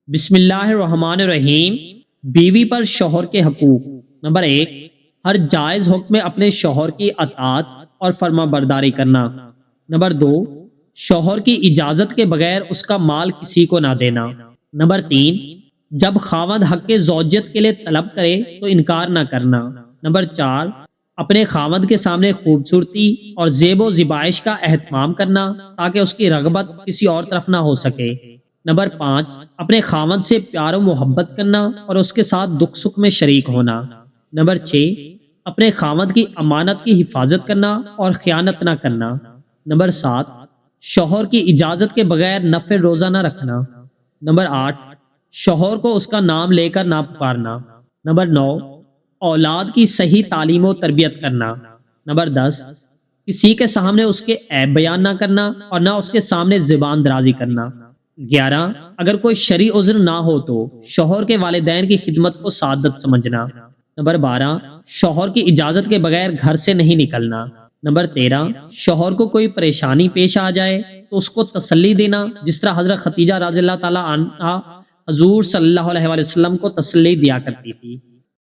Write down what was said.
بسم اللہ الرحمن الرحیم۔ بیوی پر شوہر کے حقوق۔ نمبر 1، ہر جائز حکم میں اپنے شوہر کی اطاعت اور فرما برداری کرنا۔ نمبر 2، شوہر کی اجازت کے بغیر اس کا مال کسی کو نہ دینا۔ نمبر 3، جب خاوند حق کے زوجیت کے لیے طلب کرے تو انکار نہ کرنا۔ نمبر 4، اپنے خاوند کے سامنے خوبصورتی اور زیب و زیبائش کا اہتمام کرنا تاکہ اس کی رغبت کسی اور طرف نہ ہو سکے۔ نمبر 5، اپنے خاوند سے پیار و محبت کرنا اور اس کے ساتھ دکھ سکھ میں شریک ہونا۔ نمبر 6، اپنے خاوند کی امانت کی حفاظت کرنا اور خیانت نہ کرنا۔ نمبر 7، شوہر کی اجازت کے بغیر نفل روزہ نہ رکھنا۔ نمبر 8، شوہر کو اس کا نام لے کر نہ پکارنا۔ نمبر 9، اولاد کی صحیح تعلیم و تربیت کرنا۔ نمبر 10، کسی کے سامنے اس کے عیب بیان نہ کرنا اور نہ اس کے سامنے زبان درازی کرنا۔ 11، اگر کوئی شرعی عذر نہ ہو تو شوہر کے والدین کی خدمت کو سعادت سمجھنا۔ نمبر 12، شوہر کی اجازت کے بغیر گھر سے نہیں نکلنا۔ نمبر 13، شوہر کو کوئی پریشانی پیش آ جائے تو اس کو تسلی دینا، جس طرح حضرت خدیجہ رضی اللہ تعالی عنہا حضور صلی اللہ علیہ وسلم کو تسلی دیا کرتی تھی۔